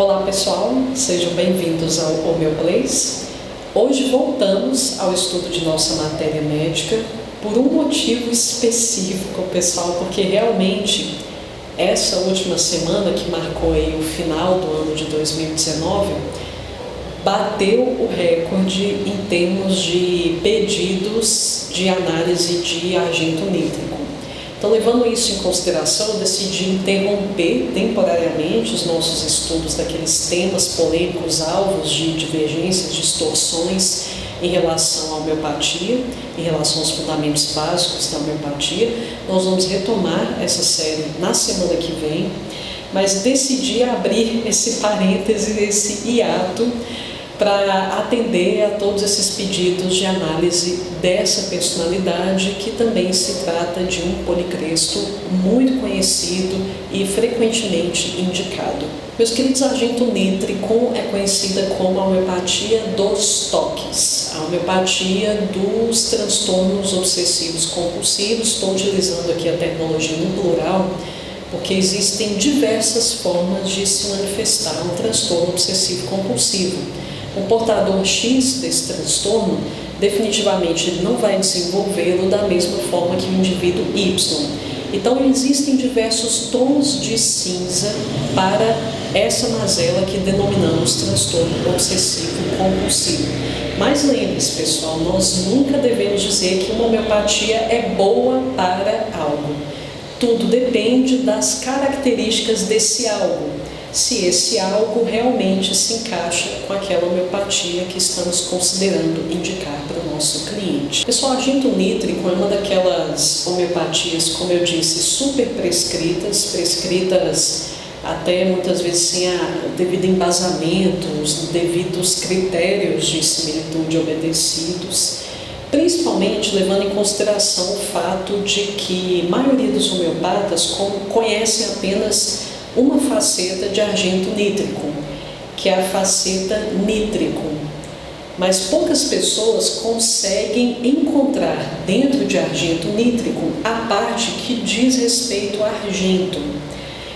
Olá pessoal, sejam bem-vindos ao Homeoplace. Hoje voltamos ao estudo de nossa matéria médica por um motivo específico, pessoal, porque realmente essa última semana que marcou aí o final do ano de 2019 bateu o recorde em termos de pedidos de análise de argento nítrico. Então, levando isso em consideração, eu decidi interromper temporariamente os nossos estudos daqueles temas polêmicos, alvos de divergências, distorções em relação à homeopatia, em relação aos fundamentos básicos da homeopatia. Nós vamos retomar essa série na semana que vem, mas decidi abrir esse parêntese, esse hiato, para atender a todos esses pedidos de análise dessa personalidade, que também se trata de um policresto muito conhecido e frequentemente indicado. Meus queridos, argento nítrico é conhecida como a homeopatia dos toques, a homeopatia dos transtornos obsessivos compulsivos. Estou utilizando aqui a terminologia no plural, porque existem diversas formas de se manifestar um transtorno obsessivo compulsivo. O portador X desse transtorno definitivamente não vai desenvolvê-lo da mesma forma que o indivíduo Y. Então existem diversos tons de cinza para essa mazela que denominamos transtorno obsessivo compulsivo. Mas lembre-se, pessoal, nós nunca devemos dizer que uma homeopatia é boa para algo. Tudo depende das características desse algo, se esse algo realmente se encaixa com aquela homeopatia que estamos considerando indicar para o nosso cliente. Pessoal, argento nítrico é uma daquelas homeopatias, como eu disse, super prescritas até muitas vezes sem o devido embasamento, os devidos critérios de similitude obedecidos, principalmente levando em consideração o fato de que a maioria dos homeopatas conhecem apenas uma faceta de argento nítrico, que é a faceta nítrico. Mas poucas pessoas conseguem encontrar dentro de argento nítrico a parte que diz respeito a argento.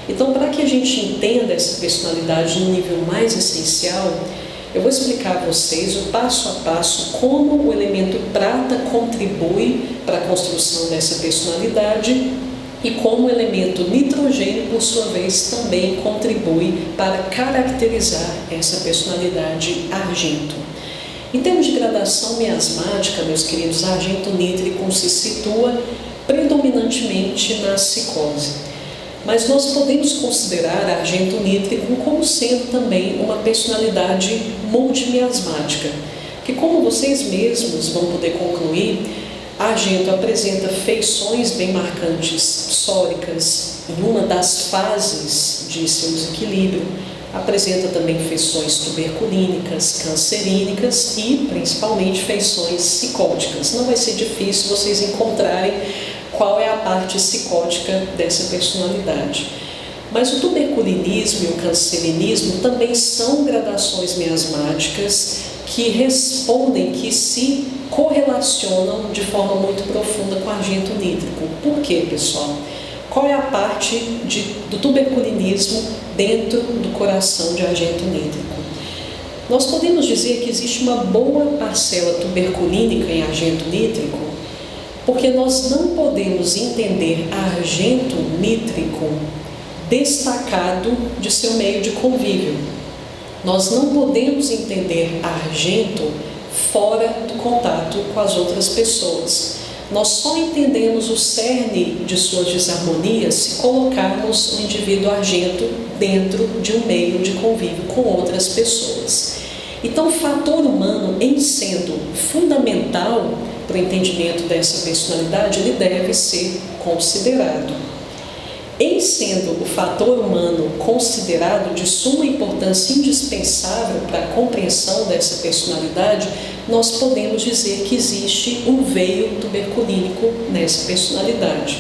Então, para que a gente entenda essa personalidade no nível mais essencial, eu vou explicar a vocês o passo a passo como o elemento prata contribui para a construção dessa personalidade e como o elemento nitrogênio, por sua vez, também contribui para caracterizar essa personalidade argento. Em termos de gradação miasmática, meus queridos, argento nítrico se situa predominantemente na psicose. Mas nós podemos considerar argento nítrico como sendo também uma personalidade multimiasmática, que, como vocês mesmos vão poder concluir, argento apresenta feições bem marcantes psóricas em uma das fases de seu desequilíbrio, apresenta também feições tuberculínicas, cancerínicas e principalmente feições psicóticas. Não vai ser difícil vocês encontrarem qual é a parte psicótica dessa personalidade. Mas o tuberculinismo e o cancerinismo também são gradações miasmáticas que respondem, que se correlacionam de forma muito profunda com o argento nítrico. Por quê, pessoal? Qual é a parte do tuberculinismo dentro do coração de argento nítrico? Nós podemos dizer que existe uma boa parcela tuberculínica em argento nítrico, porque nós não podemos entender argento nítrico destacado de seu meio de convívio. Nós não podemos entender argento fora do contato com as outras pessoas. Nós só entendemos o cerne de suas desarmonias se colocarmos o indivíduo argento dentro de um meio de convívio com outras pessoas. Então, o fator humano, em sendo fundamental para o entendimento dessa personalidade, ele deve ser considerado. Em sendo o fator humano considerado de suma importância indispensável para a compreensão dessa personalidade, nós podemos dizer que existe um veio tuberculínico nessa personalidade.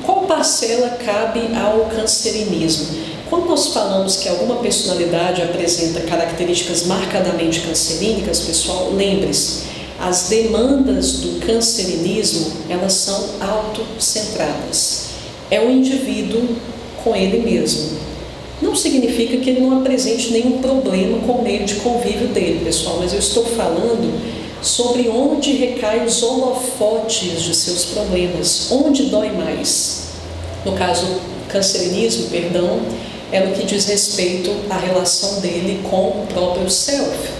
Qual parcela cabe ao cancerinismo? Quando nós falamos que alguma personalidade apresenta características marcadamente cancerínicas, pessoal, lembre-se, as demandas do cancerinismo, elas são autocentradas. É o indivíduo com ele mesmo. Não significa que ele não apresente nenhum problema com o meio de convívio dele, pessoal, mas eu estou falando sobre onde recaem os holofotes de seus problemas, onde dói mais. No caso, cancerinismo, perdão, é no que diz respeito à relação dele com o próprio self.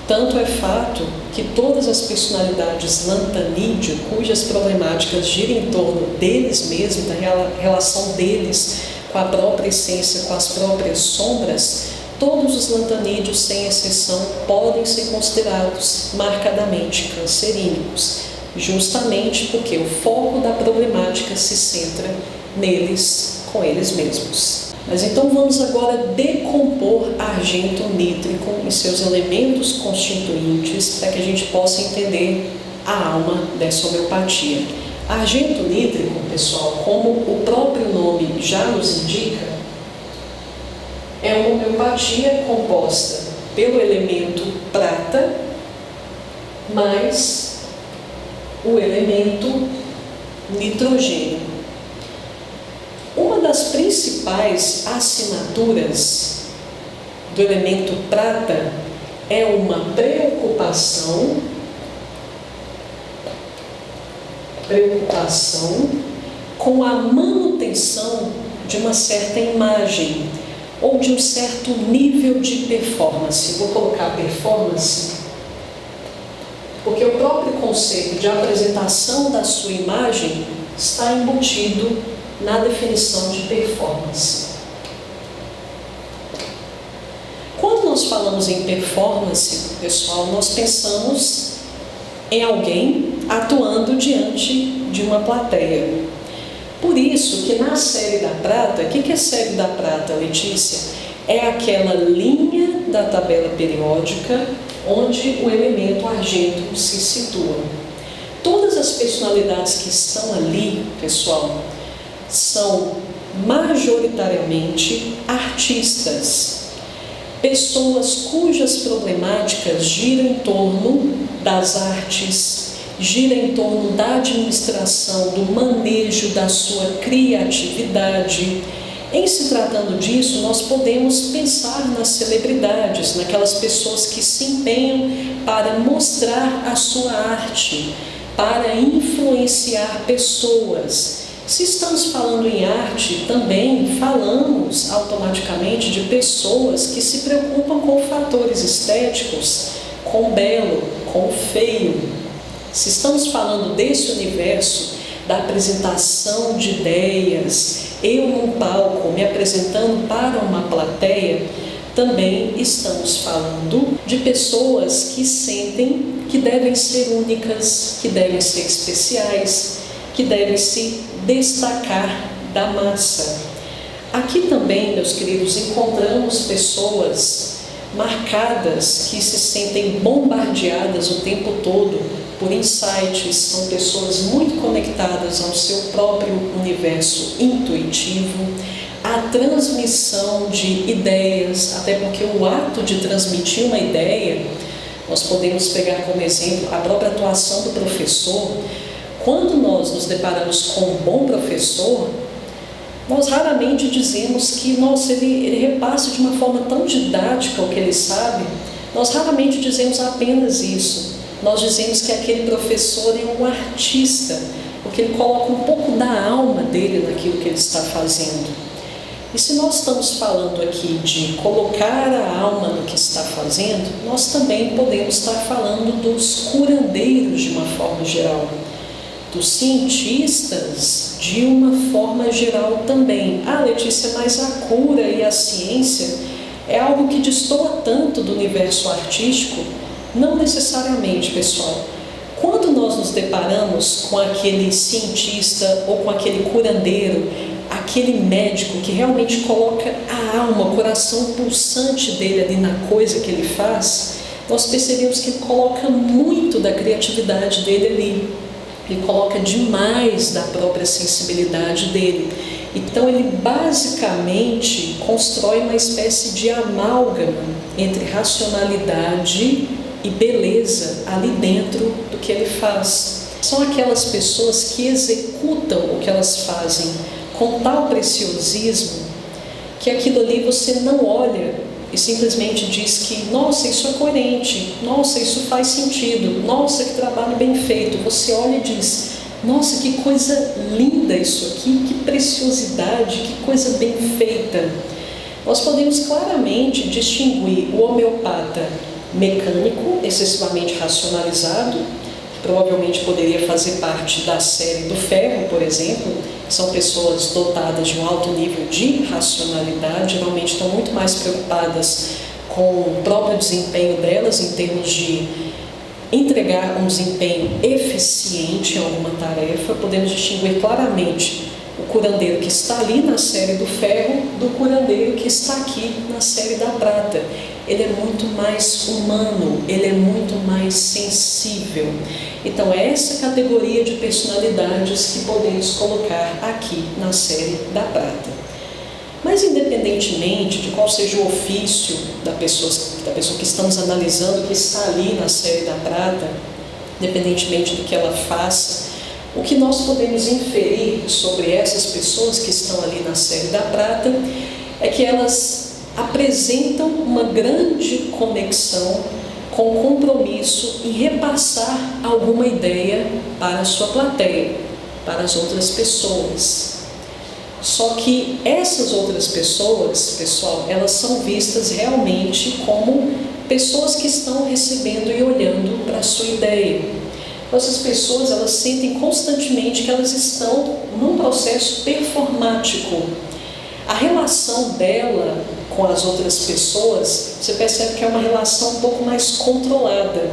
Tanto é fato que todas as personalidades lantanídeo, cujas problemáticas giram em torno deles mesmos, da relação deles com a própria essência, com as próprias sombras, todos os lantanídeos, sem exceção, podem ser considerados marcadamente cancerínicos, justamente porque o foco da problemática se centra neles, com eles mesmos. Mas então vamos agora decompor argento nítrico em seus elementos constituintes para que a gente possa entender a alma dessa homeopatia. Argento nítrico, pessoal, como o próprio nome já nos indica, é uma homeopatia composta pelo elemento prata mais o elemento nitrogênio. Uma das principais assinaturas do elemento prata é uma preocupação com a manutenção de uma certa imagem ou de um certo nível de performance. Vou colocar performance porque o próprio conceito de apresentação da sua imagem está embutido na definição de performance. Quando nós falamos em performance, pessoal, nós pensamos em alguém atuando diante de uma plateia. Por isso que na série da prata, o que é série da prata, Letícia? É aquela linha da tabela periódica onde o elemento argento se situa. Todas as personalidades que estão ali, pessoal, são majoritariamente artistas, pessoas cujas problemáticas giram em torno das artes, giram em torno da administração, do manejo da sua criatividade. Em se tratando disso, nós podemos pensar nas celebridades, naquelas pessoas que se empenham para mostrar a sua arte, para influenciar pessoas. Se estamos falando em arte, também falamos automaticamente de pessoas que se preocupam com fatores estéticos, com o belo, com o feio. Se estamos falando desse universo da apresentação de ideias, eu num palco me apresentando para uma plateia, também estamos falando de pessoas que sentem que devem ser únicas, que devem ser especiais, que devem se destacar da massa. Aqui também, meus queridos, encontramos pessoas marcadas que se sentem bombardeadas o tempo todo por insights, são pessoas muito conectadas ao seu próprio universo intuitivo, a transmissão de ideias, até porque o ato de transmitir uma ideia, nós podemos pegar como exemplo a própria atuação do professor. Quando nós nos deparamos com um bom professor, nós raramente dizemos que ele repassa de uma forma tão didática o que ele sabe. Nós raramente dizemos apenas isso. Nós dizemos que aquele professor é um artista, porque ele coloca um pouco da alma dele naquilo que ele está fazendo. E se nós estamos falando aqui de colocar a alma no que está fazendo, nós também podemos estar falando dos curandeiros de uma forma geral, dos cientistas de uma forma geral também. Ah, Letícia, mas a cura e a ciência é algo que destoa tanto do universo artístico? Não necessariamente, pessoal. Quando nós nos deparamos com aquele cientista ou com aquele curandeiro, aquele médico que realmente coloca a alma, o coração pulsante dele ali na coisa que ele faz, nós percebemos que ele coloca muito da criatividade dele ali. Ele coloca demais da própria sensibilidade dele. Então ele basicamente constrói uma espécie de amálgama entre racionalidade e beleza ali dentro do que ele faz. São aquelas pessoas que executam o que elas fazem com tal preciosismo que aquilo ali você não olha e simplesmente diz que, nossa, isso é coerente, nossa, isso faz sentido, nossa, que trabalho bem feito. Você olha e diz, nossa, que coisa linda isso aqui, que preciosidade, que coisa bem feita. Nós podemos claramente distinguir o homeopata mecânico, excessivamente racionalizado, que provavelmente poderia fazer parte da série do ferro, por exemplo. São pessoas dotadas de um alto nível de racionalidade, geralmente estão muito mais preocupadas com o próprio desempenho delas, em termos de entregar um desempenho eficiente em alguma tarefa. Podemos distinguir claramente o curandeiro que está ali na série do ferro do curandeiro que está aqui na série da prata. Ele é muito mais humano, ele é muito mais sensível. Então é essa categoria de personalidades que podemos colocar aqui na série da prata. Mas independentemente de qual seja o ofício da pessoa que estamos analisando, que está ali na série da prata, independentemente do que ela faça, o que nós podemos inferir sobre essas pessoas que estão ali na série da prata é que elas apresentam uma grande conexão com o compromisso em repassar alguma ideia para a sua plateia, para as outras pessoas. Só que essas outras pessoas, pessoal, elas são vistas realmente como pessoas que estão recebendo e olhando para a sua ideia. Essas pessoas, elas sentem constantemente que elas estão num processo performático. A relação dela com as outras pessoas, você percebe que é uma relação um pouco mais controlada.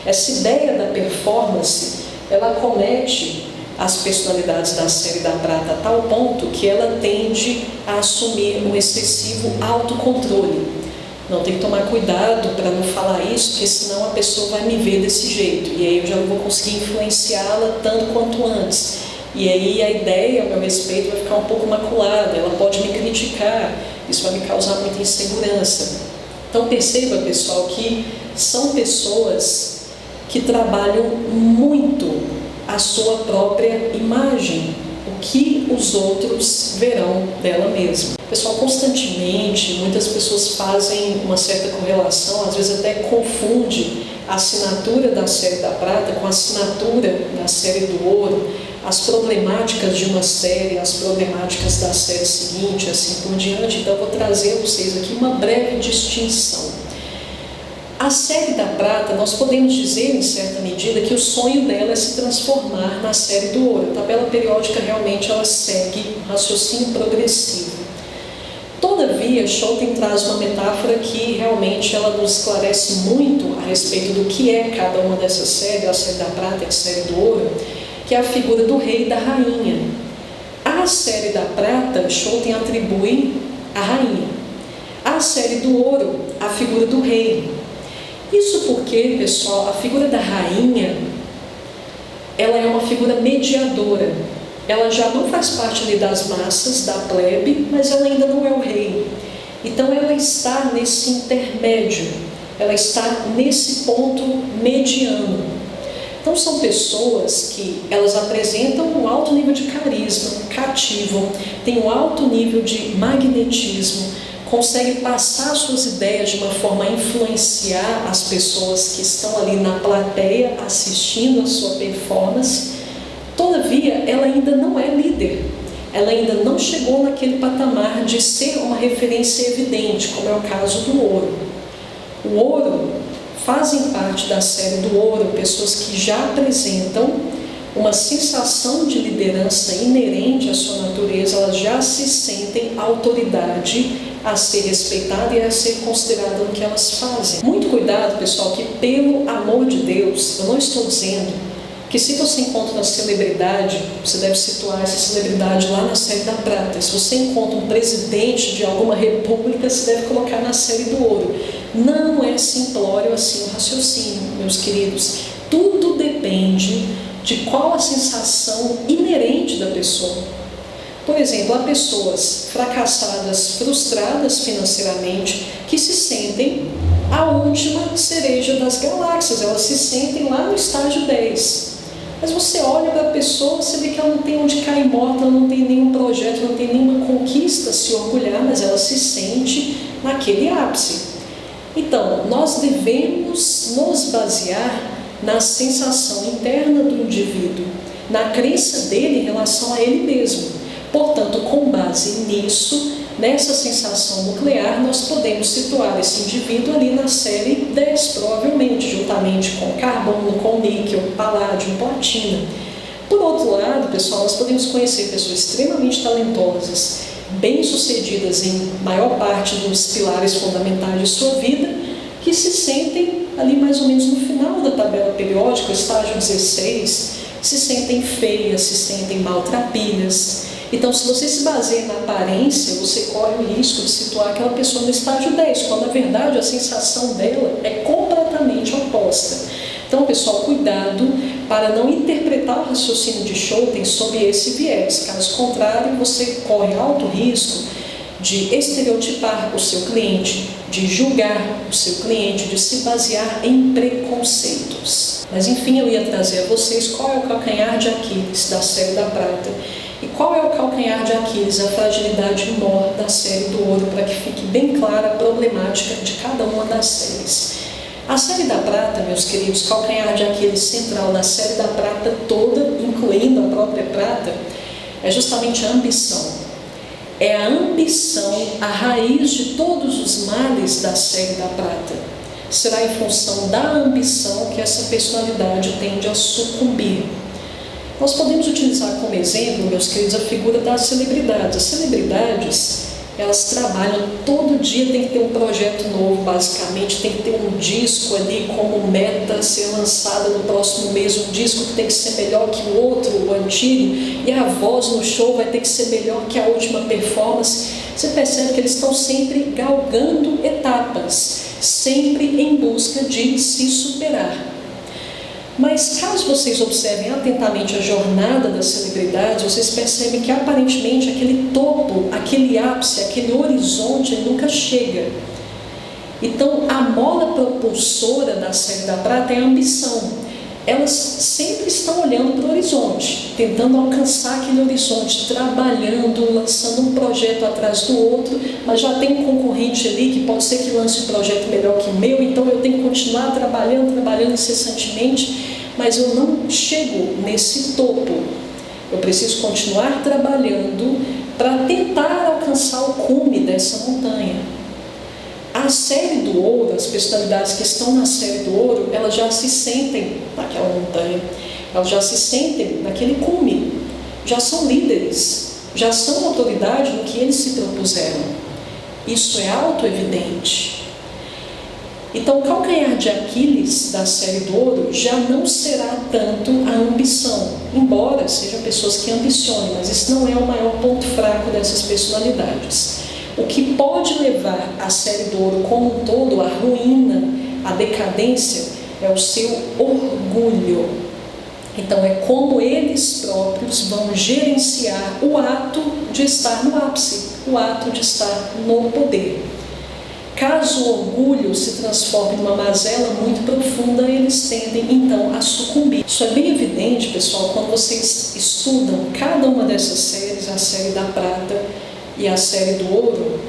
Essa ideia da performance, ela acomete as personalidades da série da prata a tal ponto que ela tende a assumir um excessivo autocontrole. Não, tem que tomar cuidado para não falar isso, porque senão a pessoa vai me ver desse jeito, e aí eu já não vou conseguir influenciá-la tanto quanto antes. E aí a ideia, a meu respeito, vai ficar um pouco maculada, ela pode me criticar, isso vai me causar muita insegurança. Então perceba, pessoal, que são pessoas que trabalham muito a sua própria imagem, o que os outros verão dela mesma. Pessoal, constantemente, muitas pessoas fazem uma certa correlação, às vezes até confunde a assinatura da série da prata com a assinatura da série do ouro, as problemáticas de uma série, as problemáticas da série seguinte, assim por diante. Então, eu vou trazer a vocês aqui uma breve distinção. A série da prata, nós podemos dizer, em certa medida, que o sonho dela é se transformar na série do ouro. A tabela periódica realmente ela segue um raciocínio progressivo. Todavia, Schouten traz uma metáfora que realmente ela nos esclarece muito a respeito do que é cada uma dessas séries, a série da prata e a série do ouro, que é a figura do rei e da rainha. A série da prata, Schouten atribui a rainha. A série do ouro, a figura do rei. Isso porque, pessoal, a figura da rainha, ela é uma figura mediadora. Ela já não faz parte ali das massas, da plebe, mas ela ainda não é o rei. Então ela está nesse intermédio, ela está nesse ponto mediano. Então são pessoas que elas apresentam um alto nível de carisma, cativam, têm um alto nível de magnetismo, conseguem passar suas ideias de uma forma a influenciar as pessoas que estão ali na plateia assistindo a sua performance. Todavia, ela ainda não é líder, ela ainda não chegou naquele patamar de ser uma referência evidente, como é o caso do ouro. O ouro fazem parte da série do ouro pessoas que já apresentam uma sensação de liderança inerente à sua natureza, elas já se sentem autoridade a ser respeitada e a ser considerada no que elas fazem. Muito cuidado, pessoal, que pelo amor de Deus, eu não estou dizendo que se você encontra uma celebridade, você deve situar essa celebridade lá na série da prata. Se você encontra um presidente de alguma república, você deve colocar na série do ouro. Não é simplório assim o raciocínio, meus queridos. Tudo depende de qual a sensação inerente da pessoa. Por exemplo, há pessoas fracassadas, frustradas financeiramente, que se sentem a última cereja das galáxias, elas se sentem lá no estágio 10. Mas você olha para a pessoa, você vê que ela não tem onde cair morta, ela não tem nenhum projeto, não tem nenhuma conquista a se orgulhar, mas ela se sente naquele ápice. Então, nós devemos nos basear na sensação interna do indivíduo, na crença dele em relação a ele mesmo. Portanto, com base nisso, nessa sensação nuclear, nós podemos situar esse indivíduo ali na série 10, provavelmente, juntamente com carbono, com níquel, paládio, platina. Por outro lado, pessoal, nós podemos conhecer pessoas extremamente talentosas, bem-sucedidas em maior parte dos pilares fundamentais de sua vida, que se sentem ali mais ou menos no final da tabela periódica, estágio 16, se sentem feias, se sentem maltrapilhas. Então, se você se baseia na aparência, você corre o risco de situar aquela pessoa no estágio 10, quando na verdade a sensação dela é completamente oposta. Então, pessoal, cuidado para não interpretar o raciocínio de Schouten sob esse viés. Caso contrário, você corre alto risco de estereotipar o seu cliente, de julgar o seu cliente, de se basear em preconceitos. Mas enfim, eu ia trazer a vocês qual é o calcanhar de Aquiles da série da prata e qual é o calcanhar de Aquiles, a fragilidade maior da série do ouro, para que fique bem clara a problemática de cada uma das séries. A série da prata, meus queridos, calcanhar de Aquiles central na série da prata toda, incluindo a própria prata, é justamente a ambição. É a ambição a raiz de todos os males da série da prata. Será em função da ambição que essa personalidade tende a sucumbir. Nós podemos utilizar como exemplo, meus queridos, a figura das celebridades. As celebridades, elas trabalham todo dia, tem que ter um projeto novo, basicamente, tem que ter um disco ali como meta a ser lançado no próximo mês, um disco que tem que ser melhor que o outro, o antigo, e a voz no show vai ter que ser melhor que a última performance. Você percebe que eles estão sempre galgando etapas, sempre em busca de se superar. Mas caso vocês observem atentamente a jornada das celebridades, vocês percebem que aparentemente aquele topo, aquele ápice, aquele horizonte nunca chega. Então a mola propulsora da série da prata é a ambição. Elas sempre estão olhando para o horizonte, tentando alcançar aquele horizonte, trabalhando, lançando um projeto atrás do outro, mas já tem um concorrente ali que pode ser que lance um projeto melhor que o meu, então eu tenho que continuar trabalhando incessantemente, mas eu não chego nesse topo. Eu preciso continuar trabalhando para tentar alcançar o cume dessa montanha. A série do ouro, as personalidades que estão na série do ouro, elas já se sentem naquela montanha, elas já se sentem naquele cume, já são líderes, já são autoridade no que eles se propuseram. Isso é auto-evidente. Então, o calcanhar de Aquiles da série do ouro já não será tanto a ambição, embora sejam pessoas que ambicionem, mas isso não é o maior ponto fraco dessas personalidades. O que pode levar a série do ouro como um todo à ruína, à decadência, é o seu orgulho. Então é como eles próprios vão gerenciar o ato de estar no ápice, o ato de estar no poder. Caso o orgulho se transforme numa mazela muito profunda, eles tendem então a sucumbir. Isso é bem evidente, pessoal, quando vocês estudam cada uma dessas séries, a série da prata e a série do ouro,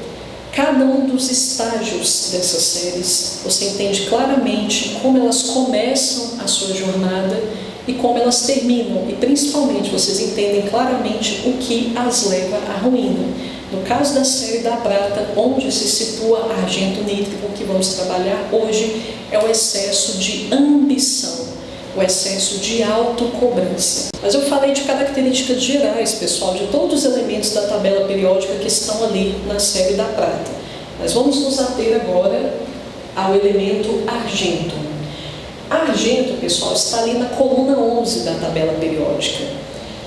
cada um dos estágios dessas séries, você entende claramente como elas começam a sua jornada e como elas terminam, e principalmente vocês entendem claramente o que as leva à ruína. No caso da série da prata, onde se situa argento nítrico, que vamos trabalhar hoje, é o excesso de ambição, o excesso de autocobrança. Mas eu falei de características gerais, pessoal, de todos os elementos da tabela periódica que estão ali na série da prata. Mas vamos nos ater agora ao elemento argento. Argento, pessoal, está ali na coluna 11 da tabela periódica.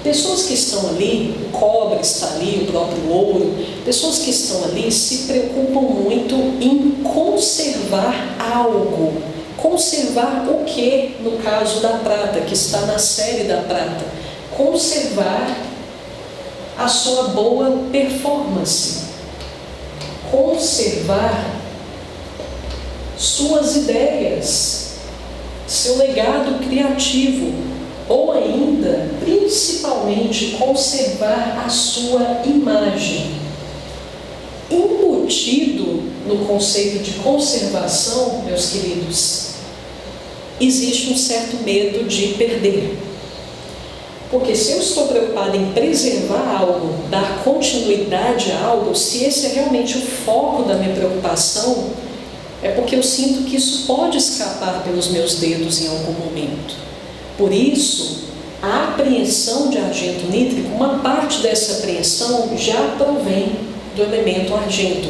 Pessoas que estão ali, o cobre está ali, o próprio ouro, pessoas que estão ali se preocupam muito em conservar algo. Conservar o que, no caso da prata, que está na série da prata? Conservar a sua boa performance. Conservar suas ideias, seu legado criativo. ou ainda, principalmente, conservar a sua imagem. Embutido no conceito de conservação, meus queridos, existe um certo medo de perder. Porque se eu estou preocupado em preservar algo, dar continuidade a algo, se esse é realmente o foco da minha preocupação, é porque eu sinto que isso pode escapar pelos meus dedos em algum momento. Por isso, a apreensão de argento nítrico, uma parte dessa apreensão já provém do elemento argento.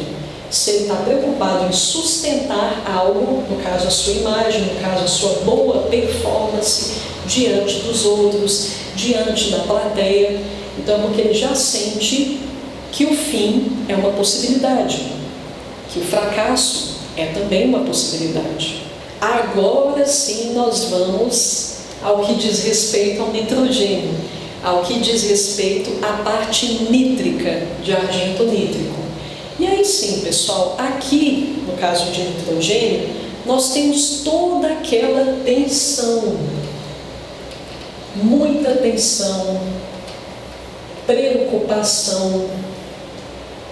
Se ele está preocupado em sustentar algo, no caso a sua imagem, no caso a sua boa performance diante dos outros, diante da plateia, então porque ele já sente que o fim é uma possibilidade, que o fracasso é também uma possibilidade. Agora sim nós vamos ao que diz respeito ao nitrogênio, ao que diz respeito à parte nítrica de argento nítrico. E aí sim, pessoal, aqui no caso de nitrogênio, nós temos toda aquela tensão, muita tensão, preocupação,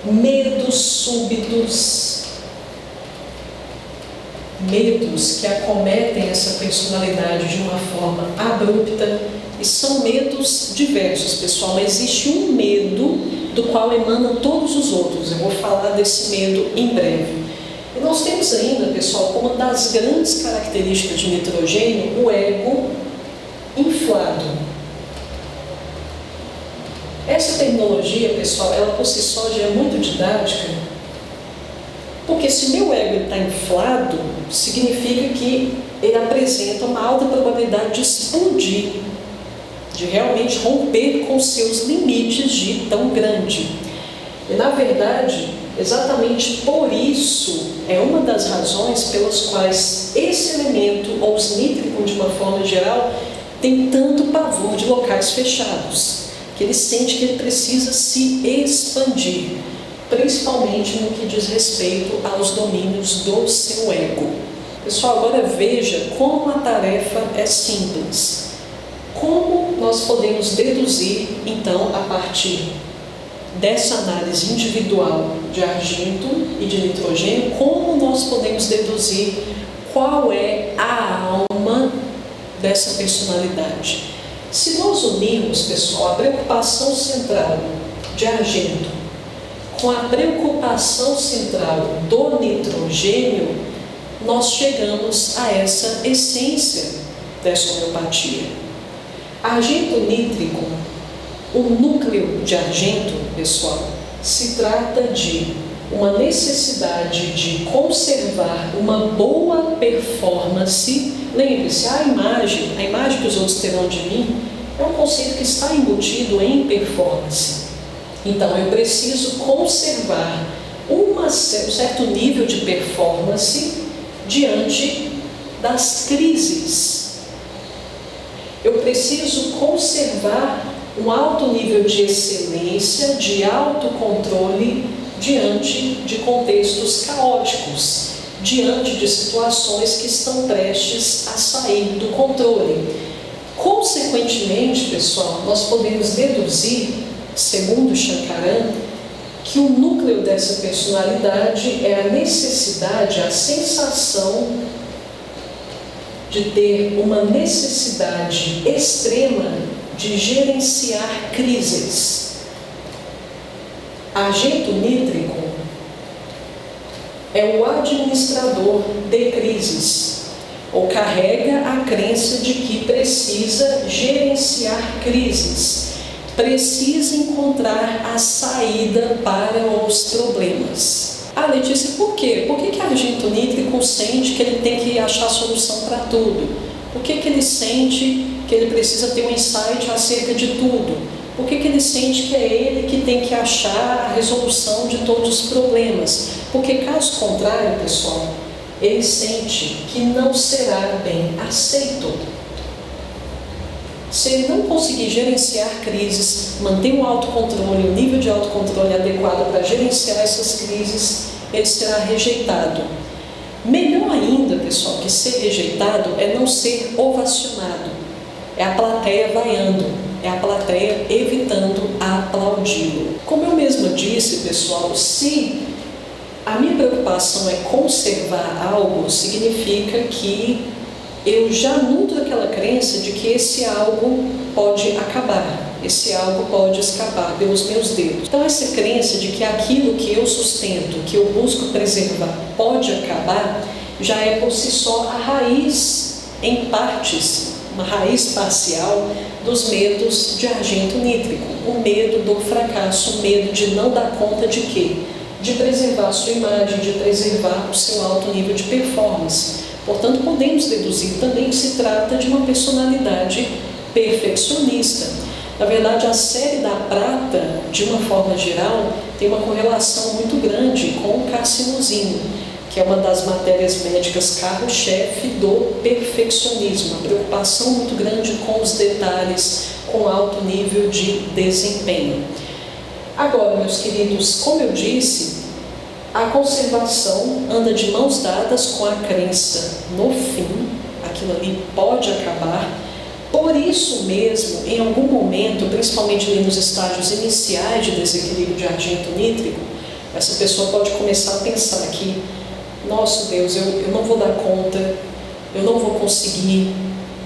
medos súbitos, medos que acometem essa personalidade de uma forma abrupta, e são medos diversos, pessoal. Existe um medo do qual emanam todos os outros. Eu vou falar desse medo em breve. E nós temos ainda, pessoal, como uma das grandes características de nitrogênio, o ego inflado. Essa terminologia, pessoal, ela por si só já é muito didática, porque se meu ego está inflado, significa que ele apresenta uma alta probabilidade de explodir, de realmente romper com seus limites de tão grande. E na verdade, exatamente por isso, é uma das razões pelas quais esse elemento, ou os nítricos de uma forma geral, tem tanto pavor de locais fechados, que ele sente que ele precisa se expandir, principalmente no que diz respeito aos domínios do seu ego. Pessoal, agora veja como a tarefa é simples. Como nós podemos deduzir, então, a partir dessa análise individual de argento e de nitrogênio, como nós podemos deduzir qual é a alma dessa personalidade? Se nós unirmos, pessoal, a preocupação central de argento com a preocupação central do nitrogênio, nós chegamos a essa essência dessa homeopatia. Argento nítrico, o núcleo de argento, pessoal, se trata de uma necessidade de conservar uma boa performance. Lembre-se, a imagem que os outros terão de mim é um conceito que está embutido em performance. Então, eu preciso conservar um certo nível de performance diante das crises. Eu preciso conservar um alto nível de excelência, de autocontrole diante de contextos caóticos, diante de situações que estão prestes a sair do controle. Consequentemente, pessoal, nós podemos deduzir, segundo Shankaran, que o núcleo dessa personalidade é a necessidade, a sensação de ter uma necessidade extrema de gerenciar crises. Argento nítrico é o administrador de crises, ou carrega a crença de que precisa gerenciar crises, precisa encontrar a saída para os problemas. Ah, Letícia, por quê? Por que argento nítrico sente que ele tem que achar solução para tudo? Por que ele sente que ele precisa ter um insight acerca de tudo? Por que ele sente que é ele que tem que achar a resolução de todos os problemas? Porque, caso contrário, pessoal, ele sente que não será bem aceito. Se ele não conseguir gerenciar crises, manter um autocontrole, um nível de autocontrole adequado para gerenciar essas crises, ele será rejeitado. Melhor ainda, pessoal, que ser rejeitado é não ser ovacionado. é a plateia vaiando, é a plateia evitando aplaudi-lo. Como eu mesma disse, pessoal, se a minha preocupação é conservar algo, significa que eu já nutro aquela crença de que esse algo pode acabar, esse algo pode escapar pelos meus dedos. Então essa crença de que aquilo que eu sustento, que eu busco preservar, pode acabar, já é por si só a raiz, em partes, uma raiz parcial dos medos de argento nítrico. O medo do fracasso, o medo de não dar conta de quê? De preservar a sua imagem, de preservar o seu alto nível de performance. Portanto, podemos deduzir também que se trata de uma personalidade perfeccionista. Na verdade, a série da prata, de uma forma geral, tem uma correlação muito grande com o carcinosino, que é uma das matérias médicas carro-chefe do perfeccionismo, uma preocupação muito grande com os detalhes, com alto nível de desempenho. Agora, meus queridos, como eu disse, a conservação anda de mãos dadas com a crença no fim, aquilo ali pode acabar. Por isso mesmo, em algum momento, principalmente ali nos estágios iniciais de desequilíbrio de argento nítrico, essa pessoa pode começar a pensar que, nossa Deus, eu não vou dar conta, eu não vou conseguir.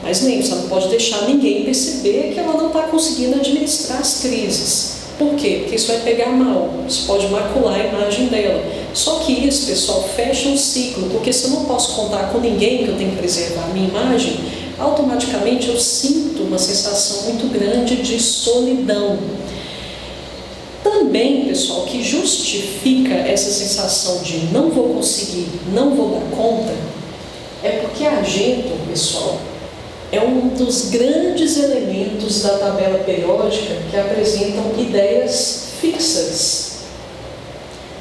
Mas nem, você não pode deixar ninguém perceber que ela não está conseguindo administrar as crises. Por quê? Porque isso vai pegar mal, isso pode macular a imagem dela. Só que isso, pessoal, fecha um ciclo, porque se eu não posso contar com ninguém que eu tenho que preservar a minha imagem, automaticamente eu sinto uma sensação muito grande de solidão. Também, pessoal, que justifica essa sensação de não vou conseguir, não vou dar conta, é porque argento, pessoal, é um dos grandes elementos da tabela periódica que apresentam ideias fixas.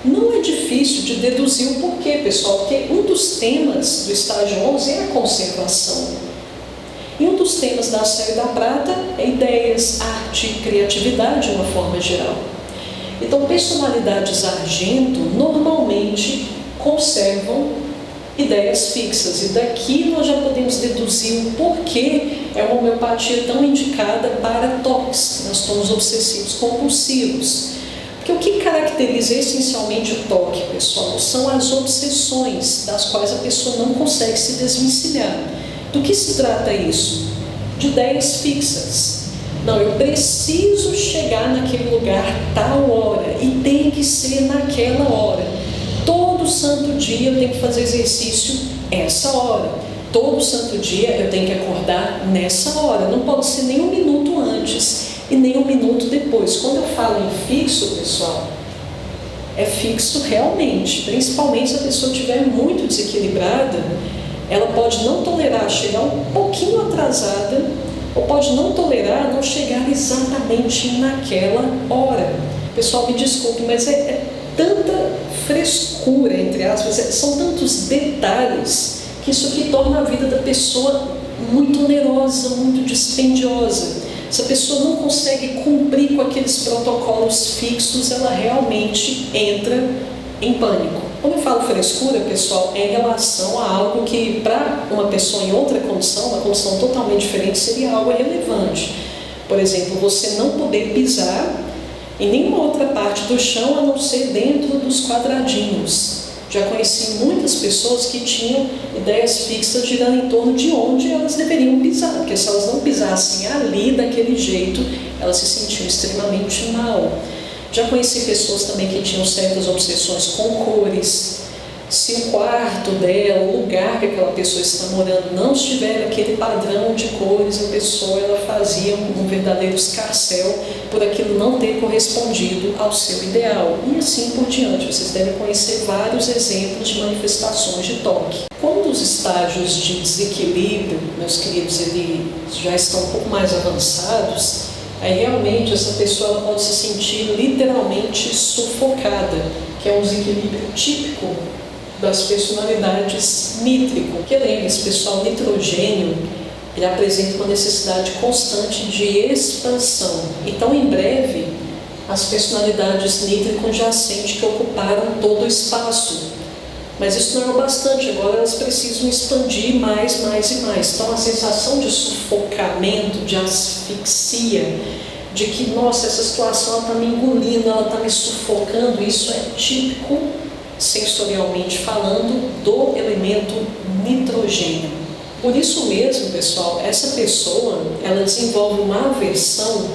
Não é difícil de deduzir o porquê, pessoal, porque um dos temas do estágio 11 é a conservação. E um dos temas da série da prata é ideias, arte e criatividade de uma forma geral. Então, personalidades argento normalmente conservam ideias fixas, e daqui nós já podemos deduzir o porquê é uma homeopatia tão indicada para TOCs, transtornos obsessivos compulsivos. Porque o que caracteriza essencialmente o TOC, pessoal, são as obsessões das quais a pessoa não consegue se desvencilhar. Do que se trata isso? De ideias fixas. Não, eu preciso chegar naquele lugar tal hora, e tem que ser naquela hora. Todo santo dia eu tenho que fazer exercício essa hora. Todo santo dia eu tenho que acordar nessa hora. Não pode ser nem um minuto antes e nem um minuto depois. Quando eu falo em fixo, pessoal, é fixo realmente. Principalmente se a pessoa estiver muito desequilibrada, ela pode não tolerar chegar um pouquinho atrasada, ou pode não tolerar não chegar exatamente naquela hora. Pessoal, me desculpe, mas é tanta frescura, entre aspas, são tantos detalhes que isso aqui torna a vida da pessoa muito onerosa, muito dispendiosa. Se a pessoa não consegue cumprir com aqueles protocolos fixos, ela realmente entra em pânico. Quando eu falo frescura, pessoal, é em relação a algo que para uma pessoa em outra condição, uma condição totalmente diferente, seria algo irrelevante. Por exemplo, você não poder pisar em nenhuma outra parte do chão a não ser dentro dos quadradinhos. Já conheci muitas pessoas que tinham ideias fixas girando em torno de onde elas deveriam pisar, porque se elas não pisassem ali daquele jeito, elas se sentiam extremamente mal. Já conheci pessoas também que tinham certas obsessões com cores. Se o quarto dela, o lugar que aquela pessoa está morando não estiver aquele padrão de cores, a pessoa ela fazia um verdadeiro escarcéu por aquilo não ter correspondido ao seu ideal. E assim por diante. Vocês devem conhecer vários exemplos de manifestações de TOC. Quando os estágios de desequilíbrio, meus queridos, eles já estão um pouco mais avançados, aí realmente essa pessoa ela pode se sentir literalmente sufocada, que é um desequilíbrio típico das personalidades nítrico. Que lembre-se, pessoal, nitrogênio ele apresenta uma necessidade constante de expansão. Então, em breve, as personalidades nítrico já sentem que ocuparam todo o espaço. Mas isso não é o bastante, agora elas precisam expandir mais, mais e mais. Então a sensação de sufocamento, de asfixia, de que, nossa, essa situação está me engolindo, ela está me sufocando, isso é típico, sensorialmente falando, do elemento nitrogênio. Por isso mesmo, pessoal, essa pessoa, ela desenvolve uma aversão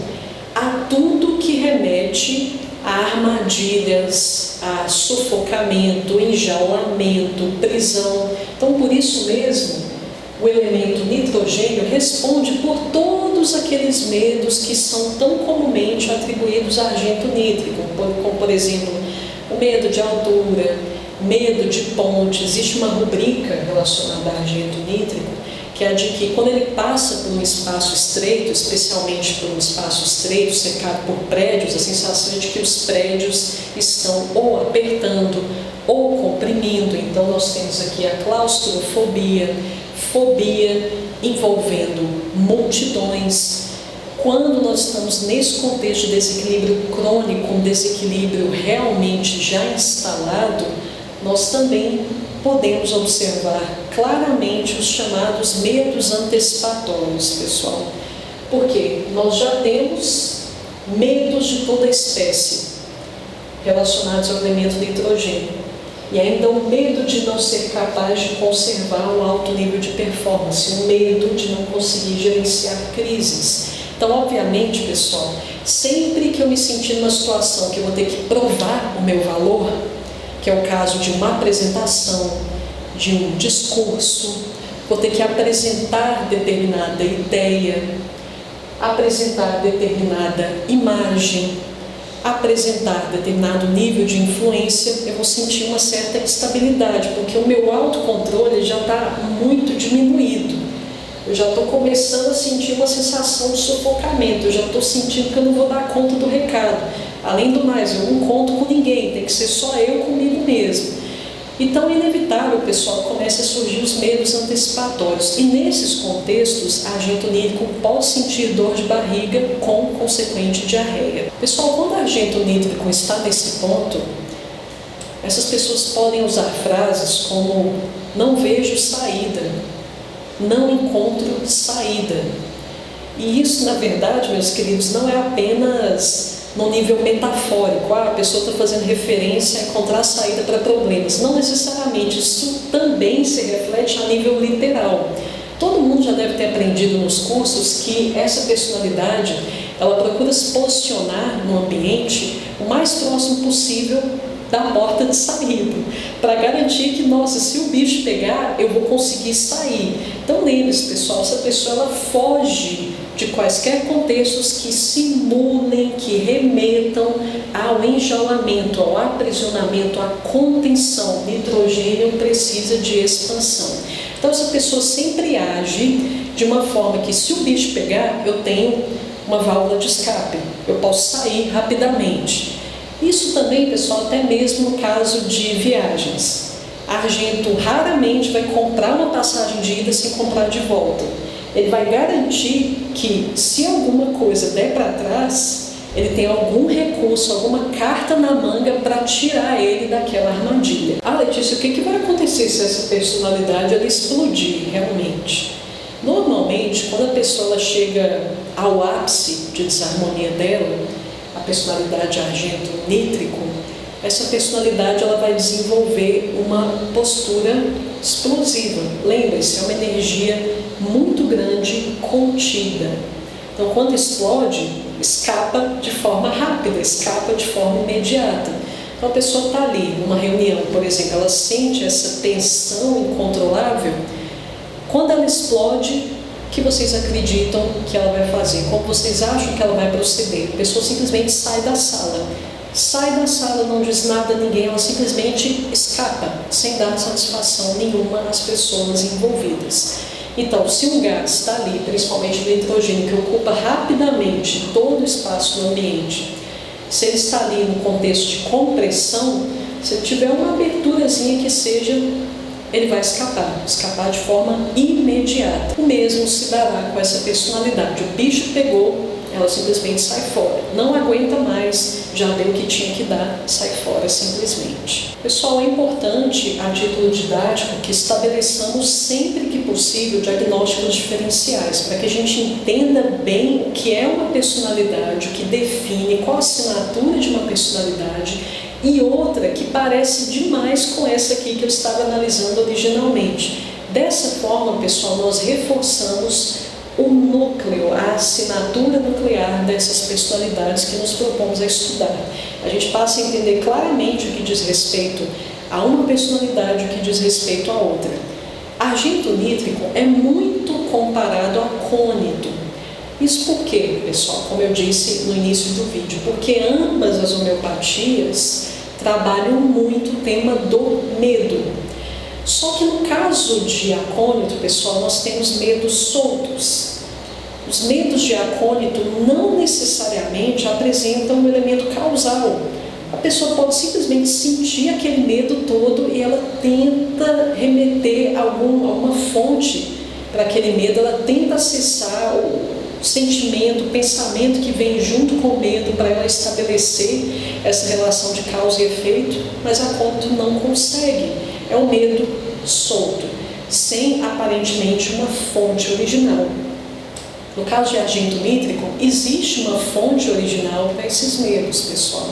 a tudo que remete a armadilhas, a sufocamento, enjaulamento, prisão. Então, por isso mesmo, o elemento nitrogênio responde por todos aqueles medos que são tão comumente atribuídos a agente nítrico, como, por exemplo, o medo de altura, medo de ponte. Existe uma rubrica relacionada a agente nítrico, que é a de que quando ele passa por um espaço estreito, especialmente por um espaço estreito cercado por prédios, a sensação é de que os prédios estão ou apertando ou comprimindo. Então nós temos aqui a claustrofobia, fobia envolvendo multidões. Quando nós estamos nesse contexto de desequilíbrio crônico, um desequilíbrio realmente já instalado, nós também podemos observar claramente os chamados medos antecipatórios, pessoal. Porque nós já temos medos de toda espécie relacionados ao elemento nitrogênio. E ainda o medo de não ser capaz de conservar um alto nível de performance, o medo de não conseguir gerenciar crises. Então, obviamente, pessoal, sempre que eu me sentir numa situação que eu vou ter que provar o meu valor, que é o caso de uma apresentação, de um discurso, vou ter que apresentar determinada ideia, apresentar determinada imagem, apresentar determinado nível de influência, eu vou sentir uma certa instabilidade, porque o meu autocontrole já está muito diminuído. Eu já estou começando a sentir uma sensação de sufocamento, eu já estou sentindo que eu não vou dar conta do recado. Além do mais, eu não conto com ninguém, tem que ser só eu comigo mesmo. Então é inevitável, pessoal, comece a surgir os medos antecipatórios. E nesses contextos, a agente nítrico pode sentir dor de barriga com consequente diarreia. Pessoal, quando a agente nítrico está nesse ponto, essas pessoas podem usar frases como não vejo saída, não encontro saída. E isso, na verdade, meus queridos, não é apenas no nível metafórico, a pessoa está fazendo referência a encontrar saída para problemas. Não necessariamente, isso também se reflete a nível literal. Todo mundo já deve ter aprendido nos cursos que essa personalidade, ela procura se posicionar no ambiente o mais próximo possível da porta de saída, para garantir que, nossa, se o bicho pegar, eu vou conseguir sair. Então lembre-se, pessoal, essa pessoa ela foge de quaisquer contextos que simulem, que remetam ao enjaulamento, ao aprisionamento, à contenção. Nitrogênio precisa de expansão. Então essa pessoa sempre age de uma forma que, se o bicho pegar, eu tenho uma válvula de escape, eu posso sair rapidamente. Isso também, pessoal, até mesmo no caso de viagens. Argento raramente vai comprar uma passagem de ida sem comprar de volta. Ele vai garantir que, se alguma coisa der para trás, ele tem algum recurso, alguma carta na manga para tirar ele daquela armadilha. Ah, Letícia, o que vai acontecer se essa personalidade ela explodir realmente? Normalmente, quando a pessoa ela chega ao ápice de desarmonia dela, a personalidade argento nítrico, essa personalidade ela vai desenvolver uma postura explosiva. Lembre-se, é uma energia muito grande, contida. Então, quando explode, escapa de forma rápida, escapa de forma imediata. Então, a pessoa está ali, numa reunião, por exemplo, ela sente essa tensão incontrolável. Quando ela explode, o que vocês acreditam que ela vai fazer? Como vocês acham que ela vai proceder? A pessoa simplesmente sai da sala. Sai da sala, não diz nada a ninguém, ela simplesmente escapa, sem dar satisfação nenhuma às pessoas envolvidas. Então, se um gás está ali, principalmente o nitrogênio, que ocupa rapidamente todo o espaço no ambiente, se ele está ali no contexto de compressão, se ele tiver uma aberturazinha que seja, ele vai escapar de forma imediata. O mesmo se dará com essa personalidade. O bicho pegou, ela simplesmente sai fora. Não aguenta mais, já deu o que tinha que dar, sai fora simplesmente. Pessoal, é importante, a título didático, que estabeleçamos sempre que possível diagnósticos diferenciais, para que a gente entenda bem o que é uma personalidade, o que define, qual a assinatura de uma personalidade, e outra que parece demais com essa aqui que eu estava analisando originalmente. Dessa forma, pessoal, nós reforçamos o núcleo, a assinatura nuclear dessas personalidades que nos propomos a estudar. A gente passa a entender claramente o que diz respeito a uma personalidade, o que diz respeito a outra. Argento nítrico é muito comparado a acônito. Isso por quê, pessoal? Como eu disse no início do vídeo, porque ambas as homeopatias trabalham muito o tema do medo. Só que no caso de acônito, pessoal, nós temos medos soltos. Os medos de acônito não necessariamente apresentam um elemento causal. A pessoa pode simplesmente sentir aquele medo todo e ela tenta remeter alguma fonte para aquele medo, ela tenta acessar o sentimento, o pensamento que vem junto com o medo para ela estabelecer essa relação de causa e efeito, mas acônito não consegue. É um medo solto, sem aparentemente uma fonte original. No caso de argento nítrico, existe uma fonte original para esses medos, pessoal.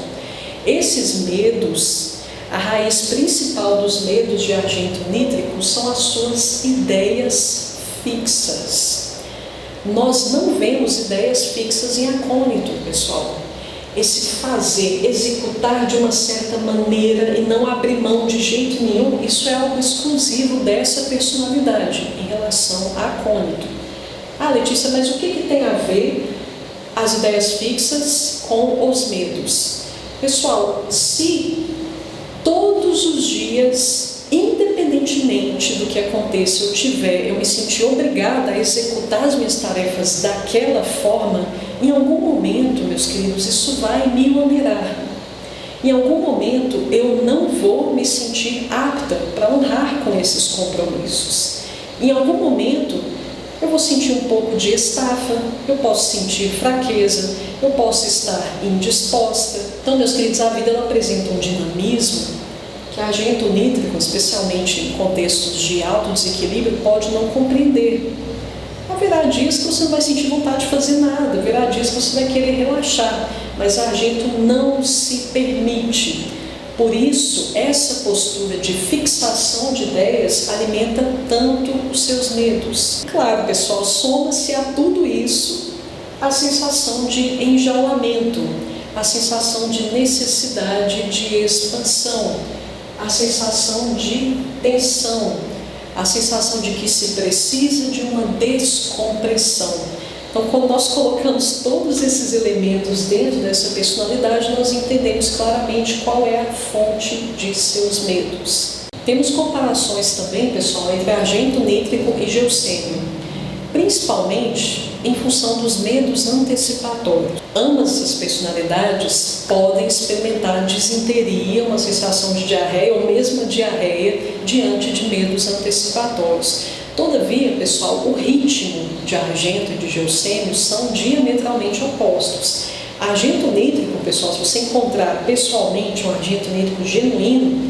Esses medos, a raiz principal dos medos de argento nítrico são as suas ideias fixas. Nós não vemos ideias fixas em acônito, pessoal. Esse fazer, executar de uma certa maneira e não abrir mão de jeito nenhum, isso é algo exclusivo dessa personalidade em relação a acônito. Ah, Letícia, mas o que tem a ver as ideias fixas com os medos? Pessoal, se todos os dias, independentemente do que aconteça, eu me sentir obrigada a executar as minhas tarefas daquela forma, em algum momento, meus queridos, isso vai me onerar. Em algum momento, eu não vou me sentir apta para honrar com esses compromissos. Em algum momento, eu vou sentir um pouco de estafa, eu posso sentir fraqueza, eu posso estar indisposta. Então, meus queridos, a vida ela apresenta um dinamismo que argento nítrico, especialmente em contextos de alto desequilíbrio, pode não compreender. Haverá dias que você não vai sentir vontade de fazer nada, haverá dias que você vai querer relaxar, mas argento não se permite. Por isso, essa postura de fixação de ideias alimenta tanto os seus medos. Claro, pessoal, soma-se a tudo isso a sensação de enjaulamento, a sensação de necessidade de expansão, a sensação de tensão, a sensação de que se precisa de uma descompressão. Então, quando nós colocamos todos esses elementos dentro dessa personalidade, nós entendemos claramente qual é a fonte de seus medos. Temos comparações também, pessoal, entre argento nítrico e geossênio, principalmente em função dos medos antecipatórios. Ambas as personalidades podem experimentar disenteria, uma sensação de diarreia ou mesmo diarreia diante de medos antecipatórios. Todavia, pessoal, o ritmo de argento e de geossênio são diametralmente opostos. Argento nítrico, pessoal, se você encontrar pessoalmente um argento nítrico genuíno,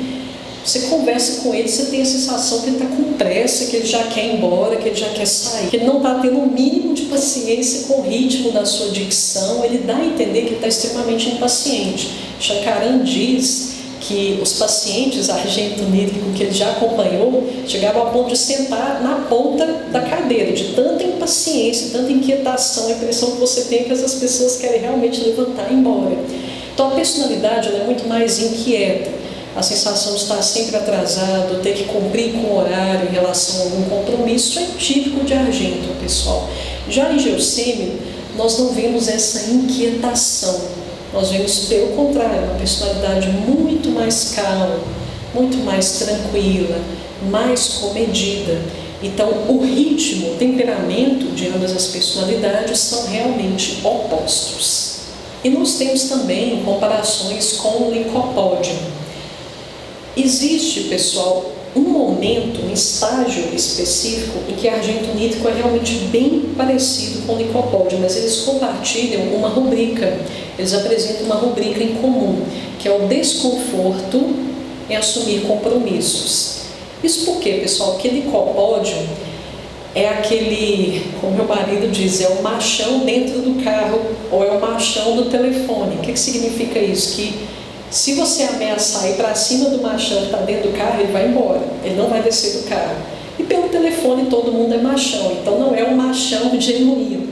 você conversa com ele, você tem a sensação que ele está com pressa, que ele já quer ir embora, que ele já quer sair, que ele não está tendo o mínimo de paciência com o ritmo da sua dicção, ele dá a entender que ele está extremamente impaciente. Shankaran diz que os pacientes argento nítrico que ele já acompanhou chegavam ao ponto de sentar na ponta da cadeira, de tanta impaciência, tanta inquietação, a impressão que você tem que essas pessoas querem realmente levantar e ir embora. Então a personalidade ela é muito mais inquieta, a sensação de estar sempre atrasado, ter que cumprir com o horário em relação a algum compromisso, é típico de argento, pessoal. Já em geossênio, nós não vemos essa inquietação. Nós vemos, pelo contrário, uma personalidade muito mais calma, muito mais tranquila, mais comedida. Então, o ritmo, o temperamento de ambas as personalidades são realmente opostos. E nós temos também comparações com o licopódio. Existe, pessoal, um momento, um estágio específico em que argento nítrico é realmente bem parecido com o licopódio, mas eles compartilham uma rubrica, eles apresentam uma rubrica em comum, que é o desconforto em assumir compromissos. Isso por quê, pessoal? Porque licopódio é aquele, como meu marido diz, é o machão dentro do carro ou é o machão do telefone. O que significa isso? Que se você ameaçar ir para cima do machão que está dentro do carro, ele vai embora, ele não vai descer do carro. E pelo telefone todo mundo é machão, então não é um machão genuíno.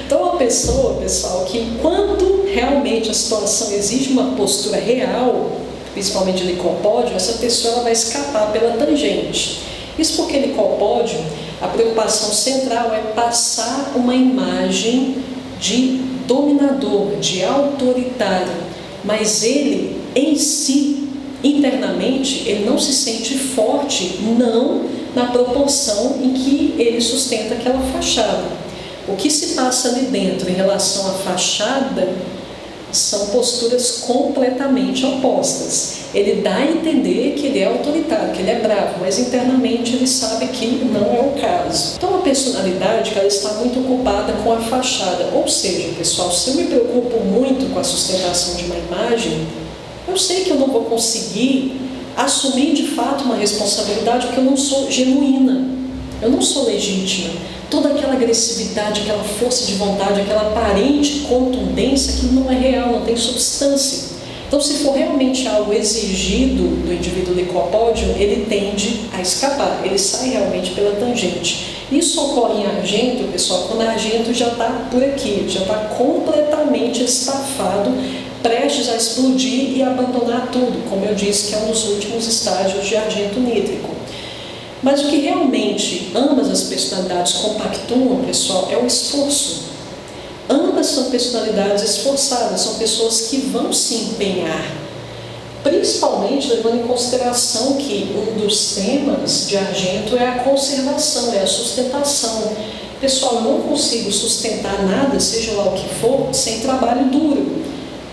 Então uma pessoa, pessoal, que quando realmente a situação exige uma postura real, principalmente de licopódio, essa pessoa ela vai escapar pela tangente. Isso porque licopódio, a preocupação central é passar uma imagem de dominador, de autoritário, mas ele em si, internamente, ele não se sente forte, não na proporção em que ele sustenta aquela fachada. O que se passa ali dentro em relação à fachada são posturas completamente opostas. Ele dá a entender que ele é autoritário, que ele é bravo, mas internamente ele sabe que não é o caso. Então a personalidade ela está muito ocupada com a fachada, ou seja, pessoal, se eu me preocupo muito com a sustentação de uma imagem, eu sei que eu não vou conseguir assumir de fato uma responsabilidade porque eu não sou genuína, eu não sou legítima. Toda aquela agressividade, aquela força de vontade, aquela aparente contundência que não é real, não tem substância. Então, se for realmente algo exigido do indivíduo licopódio, ele tende a escapar, ele sai realmente pela tangente. Isso ocorre em argento, pessoal, quando argento já está por aqui, já está completamente estafado, prestes a explodir e abandonar tudo, como eu disse que é um dos últimos estágios de argento nítrico. Mas o que realmente ambas as personalidades compactuam, pessoal, é o esforço. Ambas são personalidades esforçadas, são pessoas que vão se empenhar, principalmente levando em consideração que um dos temas de argento é a conservação, é a sustentação. Pessoal, eu não consigo sustentar nada, seja lá o que for, sem trabalho duro.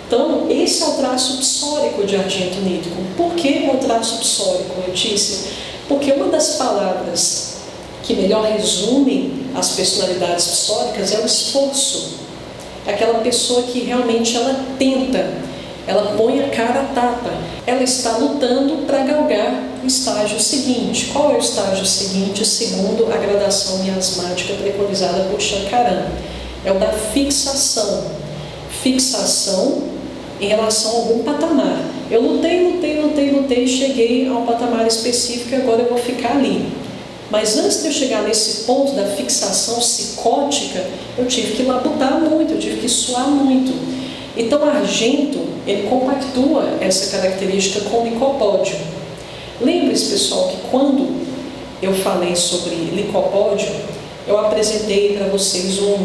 Então, esse é o traço psórico de argento nítrico. Por que é o traço psórico, Letícia? Porque uma das palavras que melhor resume as personalidades psóricas é o esforço. É aquela pessoa que realmente ela tenta, ela põe a cara a tapa, ela está lutando para galgar o estágio seguinte. Qual é o estágio seguinte, segundo a gradação miasmática preconizada por Shankaran? É o da fixação. Fixação em relação a algum patamar. Eu lutei, cheguei a um patamar específico e agora eu vou ficar ali. Mas antes de eu chegar nesse ponto da fixação psicótica, eu tive que labutar muito, eu tive que suar muito. Então, argento, ele compactua essa característica com o licopódio. Lembre-se, pessoal, que quando eu falei sobre licopódio, eu apresentei para vocês um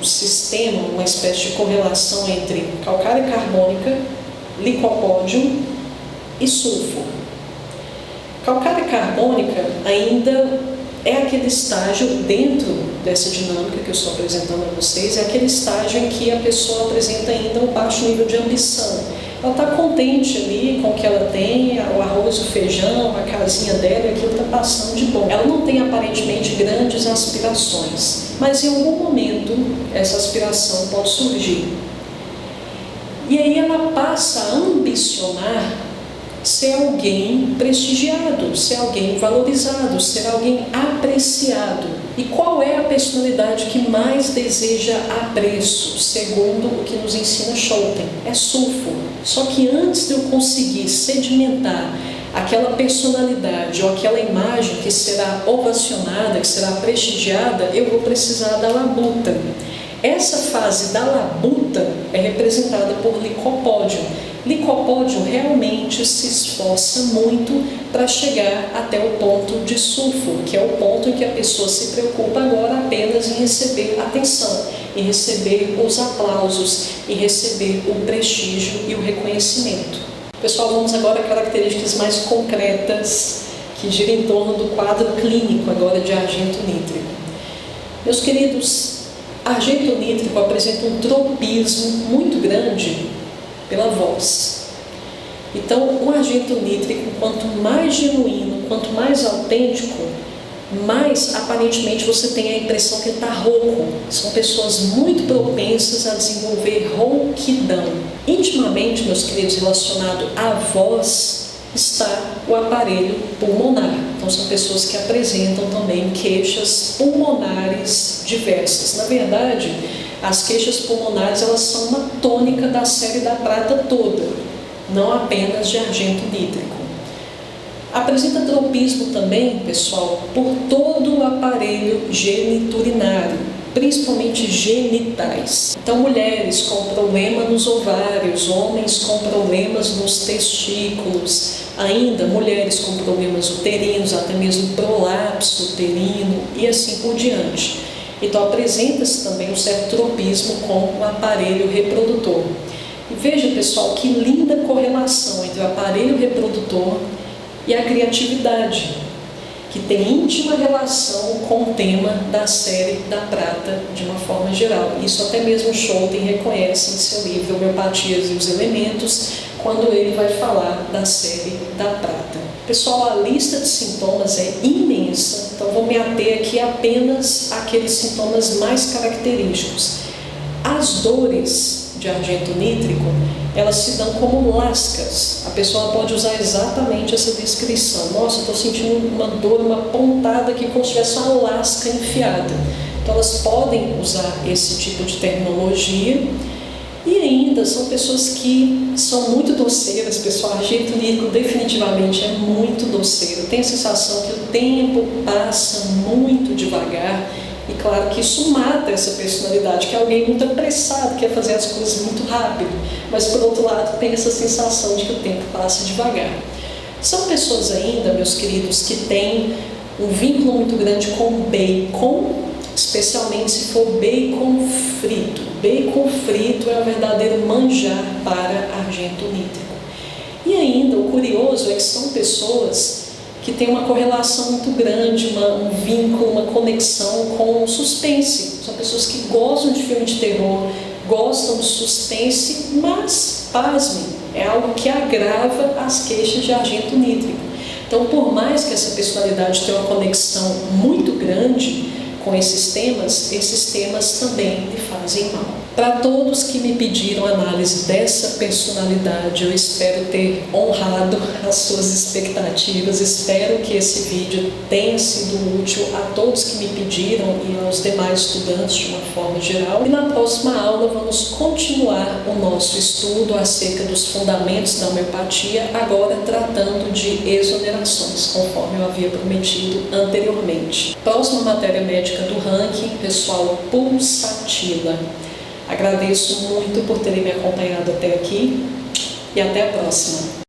sistema, uma espécie de correlação entre calcária carbônica, licopódio e sulfo. Calcária carbônica ainda é aquele estágio dentro dessa dinâmica que eu estou apresentando a vocês, é aquele estágio em que a pessoa apresenta ainda um baixo nível de ambição. Ela está contente ali com o que ela tem, o arroz, o feijão, a casinha dela, aquilo está passando de bom. Ela não tem aparentemente grandes aspirações, mas em algum momento essa aspiração pode surgir. E aí ela passa a ambicionar ser alguém prestigiado, ser alguém valorizado, ser alguém apreciado. E qual é a personalidade que mais deseja apreço, segundo o que nos ensina Schouten? É sulfo. Só que antes de eu conseguir sedimentar aquela personalidade ou aquela imagem que será ovacionada, que será prestigiada, eu vou precisar da labuta. Essa fase da labuta é representada por licopódio. Licopódio realmente se esforça muito para chegar até o ponto de sulfo, que é o ponto em que a pessoa se preocupa agora apenas em receber atenção, em receber os aplausos, em receber o prestígio e o reconhecimento. Pessoal, vamos agora a características mais concretas que giram em torno do quadro clínico agora de argento nítrico. Meus queridos, argento nítrico apresenta um tropismo muito grande pela voz. Então, o argento nítrico, quanto mais genuíno, quanto mais autêntico, mais aparentemente você tem a impressão que ele está rouco. São pessoas muito propensas a desenvolver rouquidão. Intimamente, meus queridos, relacionado à voz, está o aparelho pulmonar. Então, são pessoas que apresentam também queixas pulmonares diversas. Na verdade, as queixas pulmonares elas são uma tônica da série da prata toda, não apenas de argento nítrico. Apresenta tropismo também, pessoal, por todo o aparelho geniturinário, principalmente genitais. Então, mulheres com problema nos ovários, homens com problemas nos testículos, ainda mulheres com problemas uterinos, até mesmo prolapso uterino e assim por diante. Então, apresenta-se também um certo tropismo com o aparelho reprodutor. E veja, pessoal, que linda correlação entre o aparelho reprodutor e a criatividade, que tem íntima relação com o tema da série da prata de uma forma geral. Isso até mesmo Scholten reconhece em seu livro Homeopatias e os Elementos, quando ele vai falar da série da prata. Pessoal, a lista de sintomas é imensa, então vou me ater aqui apenas àqueles sintomas mais característicos. As dores de argento nítrico, elas se dão como lascas. A pessoa pode usar exatamente essa descrição. Nossa, estou sentindo uma dor, uma pontada aqui, como se tivesse uma lasca enfiada. Então, elas podem usar esse tipo de terminologia. E ainda são pessoas que são muito doceiras, pessoal. Argento nítrico definitivamente é muito doceiro. Tem a sensação que o tempo passa muito devagar. E claro que isso mata essa personalidade, que é alguém muito apressado, quer fazer as coisas muito rápido, mas por outro lado tem essa sensação de que o tempo passa devagar. São pessoas ainda, meus queridos, que têm um vínculo muito grande com bacon, especialmente se for bacon frito. Bacon frito é o verdadeiro manjar para argento nítrico. E ainda, o curioso é que são pessoas que tem uma correlação muito grande, um vínculo, uma conexão com o suspense. São pessoas que gostam de filme de terror, gostam de suspense, mas, pasmem, é algo que agrava as queixas de argento nítrico. Então, por mais que essa personalidade tenha uma conexão muito grande com esses temas também lhe fazem mal. Para todos que me pediram análise dessa personalidade, eu espero ter honrado as suas expectativas, espero que esse vídeo tenha sido útil a todos que me pediram e aos demais estudantes de uma forma geral. E na próxima aula vamos continuar o nosso estudo acerca dos fundamentos da homeopatia, agora tratando de exonerações, conforme eu havia prometido anteriormente. Próxima matéria médica do ranking, pessoal, pulsatila. Agradeço muito por terem me acompanhado até aqui e até a próxima.